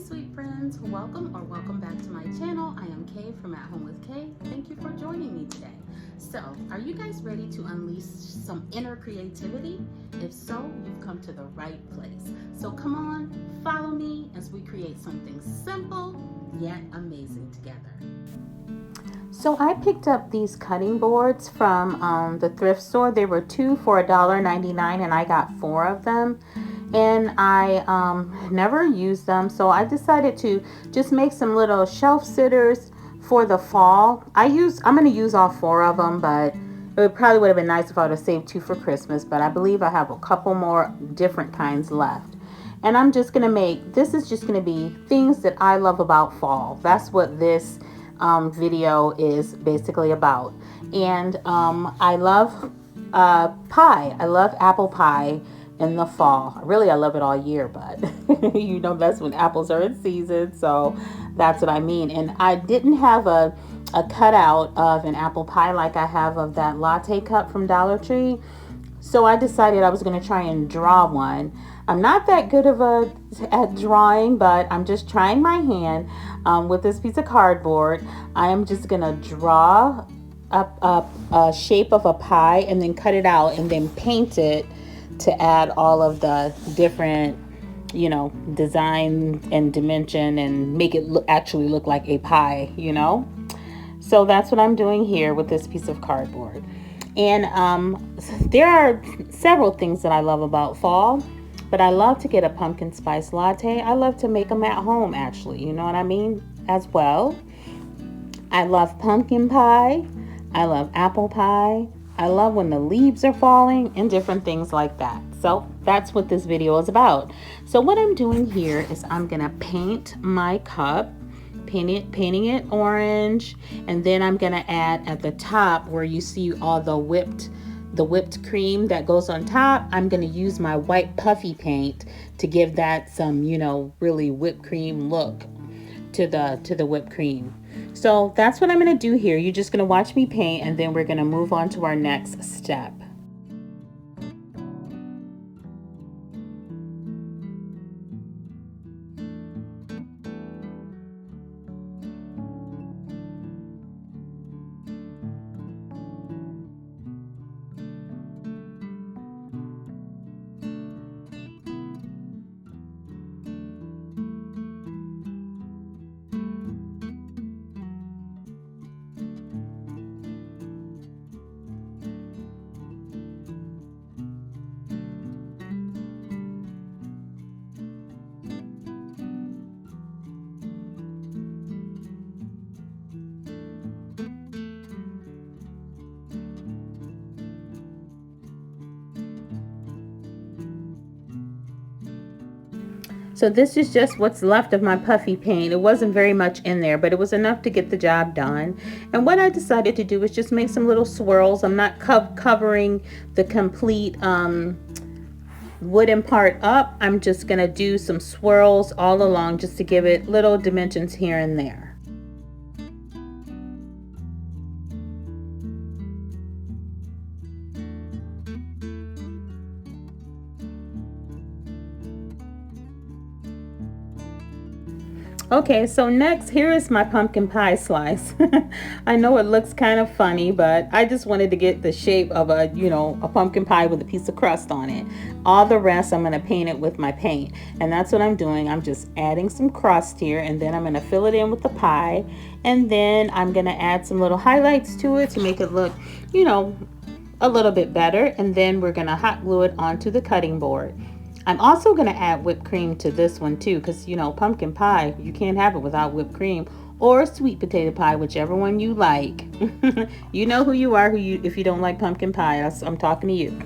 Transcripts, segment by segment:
sweet friends, welcome or welcome back to my channel. I am Kay from At Home with Kay. Thank you for joining me today. So, are you guys ready to unleash some inner creativity? If so, you've come to the right place. So come on, follow me as we create something simple yet amazing together. So I picked up these cutting boards from the thrift store. They were two for $1.99 and I got four of them. And I never used them, so I decided to just make some little shelf sitters for the fall. I'm going to use all four of them, but it probably would have been nice if I would have saved two for Christmas, but I believe I have a couple more different kinds left. And I'm just going to this is just going to be things that I love about fall. That's what this video is basically about. And I love pie. I love apple pie in the fall. Really, I love it all year, but that's when apples are in season, so that's what I mean. And I didn't have a cutout of an apple pie like I have of that latte cup from Dollar Tree, so I decided I was going to try and draw one. I'm not that good at drawing, but I'm just trying my hand with this piece of cardboard. I am just going to draw a shape of a pie and then cut it out and then paint it to add all of the different, design and dimension and make it actually look like a pie, So that's what I'm doing here with this piece of cardboard. And there are several things that I love about fall, but I love to get a pumpkin spice latte. I love to make them at home, actually, you know what I mean, as well. I love pumpkin pie. I love apple pie. I love when the leaves are falling and different things like that. So that's what this video is about. So what I'm doing here is I'm gonna paint my cup, painting it orange, and then I'm gonna add at the top where you see all the whipped cream that goes on top. I'm gonna use my white puffy paint to give that some, really whipped cream look to the whipped cream. So that's what I'm going to do here. You're just going to watch me paint, and then we're going to move on to our next step. So this is just what's left of my puffy paint. It wasn't very much in there, but it was enough to get the job done. And what I decided to do is just make some little swirls. I'm not covering the complete wooden part up. I'm just gonna do some swirls all along just to give it little dimensions here and there. Okay, so next, here is my pumpkin pie slice. I know it looks kind of funny, but I just wanted to get the shape of a pumpkin pie with a piece of crust on it. All the rest, I'm going to paint it with my paint. And that's what I'm doing. I'm just adding some crust here, and then I'm going to fill it in with the pie. And then I'm going to add some little highlights to it to make it look, a little bit better. And then we're going to hot glue it onto the cutting board. I'm also going to add whipped cream to this one too, because pumpkin pie, you can't have it without whipped cream, or sweet potato pie, whichever one you like. You know who you are if you don't like pumpkin pie. I'm talking to you.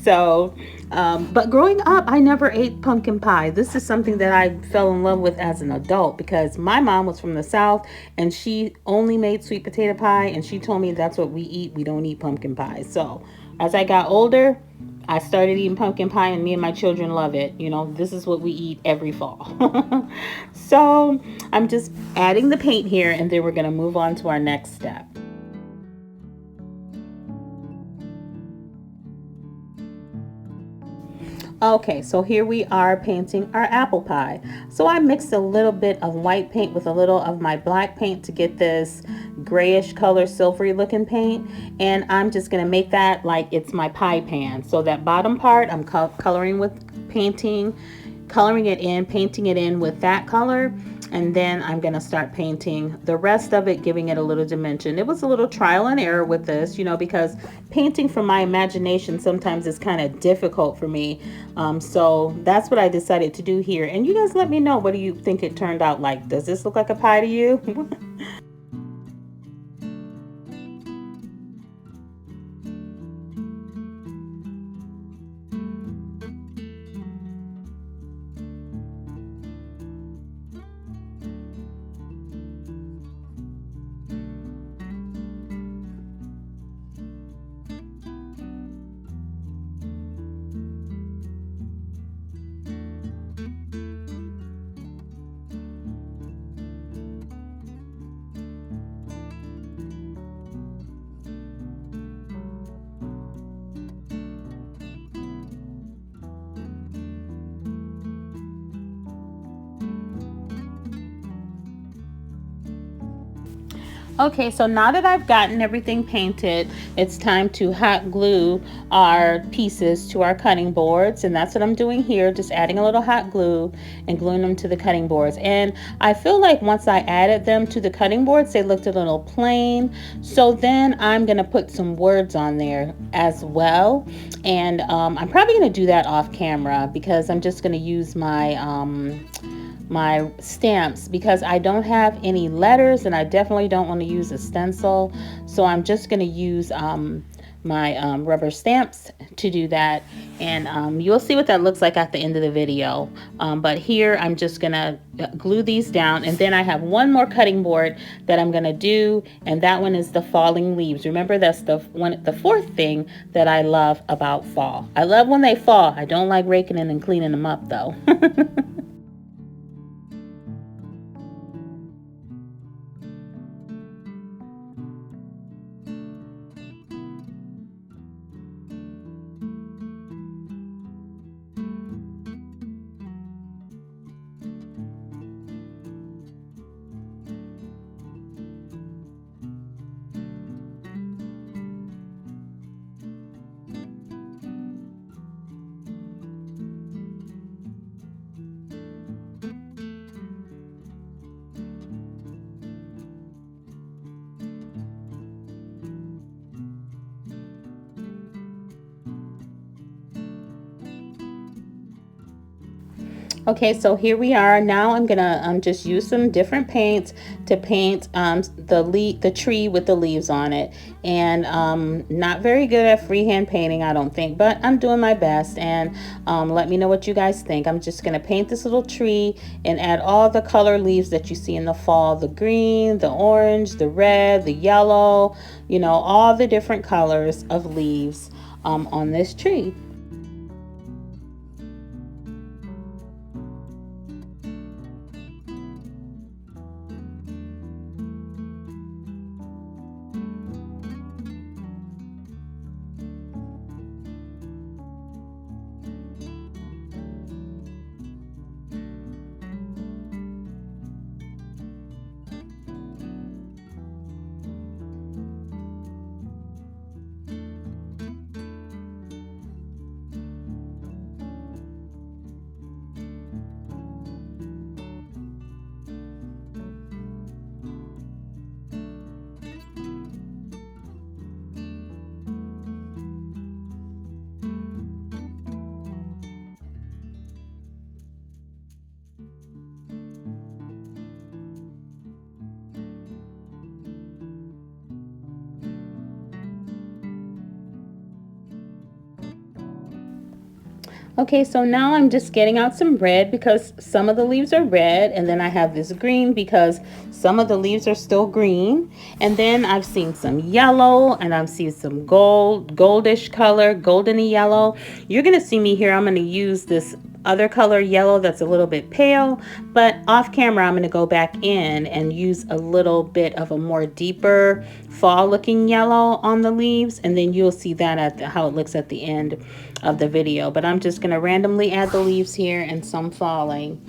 So but growing up, I never ate pumpkin pie. This is something that I fell in love with as an adult, because my mom was from the South and she only made sweet potato pie, and she told me that's what we eat. We don't eat pumpkin pie. So as I got older, I started eating pumpkin pie, and me and my children love it. This is what we eat every fall. So I'm just adding the paint here, and then we're going to move on to our next step. Okay, so here we are painting our apple pie. So I mixed a little bit of white paint with a little of my black paint to get this grayish color, silvery looking paint. And I'm just gonna make that like it's my pie pan. So that bottom part I'm coloring with painting, coloring it in, painting it in with that color. And then I'm going to start painting the rest of it, giving it a little dimension. It was a little trial and error with this, you know, because painting from my imagination sometimes is kind of difficult for me. So that's what I decided to do here. And you guys let me know, what do you think it turned out like? Does this look like a pie to you? Okay, so now that I've gotten everything painted, it's time to hot glue our pieces to our cutting boards, and that's what I'm doing here, just adding a little hot glue and gluing them to the cutting boards. And I feel like once I added them to the cutting boards, they looked a little plain, so then I'm gonna put some words on there as well. And I'm probably gonna do that off camera, because I'm just gonna use my stamps, because I don't have any letters and I definitely don't want to use a stencil. So I'm just going to use my rubber stamps to do that. And you'll see what that looks like at the end of the video. But here I'm just going to glue these down. And then I have one more cutting board that I'm going to do. And that one is the falling leaves. Remember, that's the fourth thing that I love about fall. I love when they fall. I don't like raking in and cleaning them up though. Okay, so here we are. Now I'm gonna just use some different paints to paint the tree with the leaves on it. And not very good at freehand painting, I don't think, but I'm doing my best. And let me know what you guys think. I'm just gonna paint this little tree and add all the color leaves that you see in the fall: the green, the orange, the red, the yellow, you know, all the different colors of leaves on this tree. Okay, so now I'm just getting out some red, because some of the leaves are red, and then I have this green because some of the leaves are still green. And then I've seen some yellow, and I've seen some goldish color, goldeny yellow. You're gonna see me here, I'm gonna use this other color yellow that's a little bit pale, but off camera I'm going to go back in and use a little bit of a more deeper fall looking yellow on the leaves, and then you'll see that at how it looks at the end of the video. But I'm just going to randomly add the leaves here and some falling,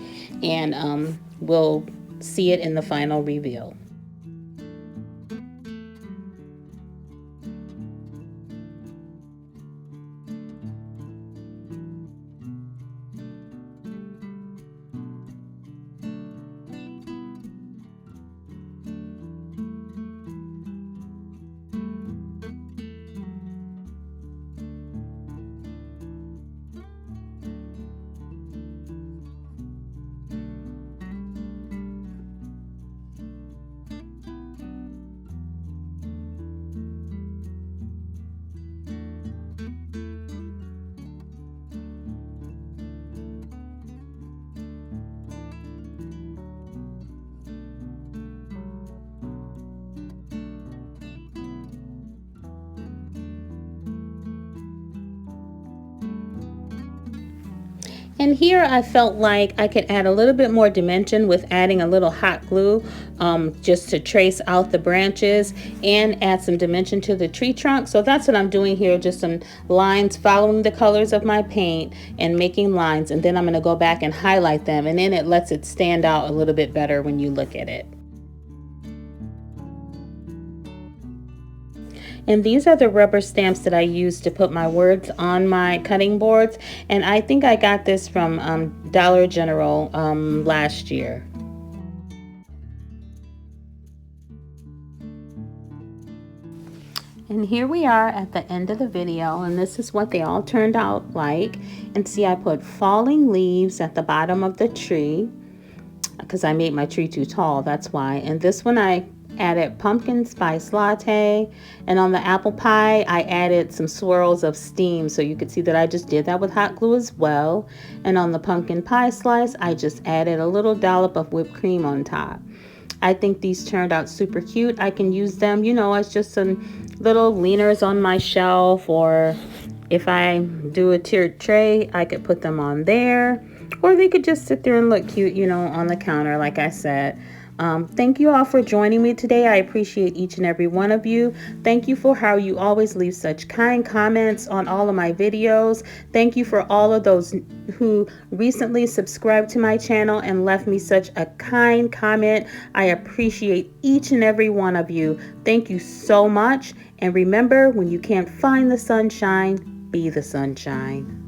and we'll see it in the final reveal. And here I felt like I could add a little bit more dimension with adding a little hot glue just to trace out the branches and add some dimension to the tree trunk. So that's what I'm doing here, just some lines following the colors of my paint and making lines, and then I'm going to go back and highlight them, and then it lets it stand out a little bit better when you look at it. And these are the rubber stamps that I use to put my words on my cutting boards. And I think I got this from Dollar General last year. And here we are at the end of the video, and this is what they all turned out like. And see, I put falling leaves at the bottom of the tree because I made my tree too tall, that's why. And this one I added pumpkin spice latte, and on the apple pie I added some swirls of steam, so you could see that I just did that with hot glue as well. And on the pumpkin pie slice I just added a little dollop of whipped cream on top. I think these turned out super cute. I can use them, you know, as just some little leaners on my shelf, or if I do a tiered tray I could put them on there, or they could just sit there and look cute, you know, on the counter like I said. Thank you all for joining me today. I appreciate each and every one of you. Thank you for how you always leave such kind comments on all of my videos. Thank you for all of those who recently subscribed to my channel and left me such a kind comment. I appreciate each and every one of you. Thank you so much. And remember, when you can't find the sunshine, be the sunshine.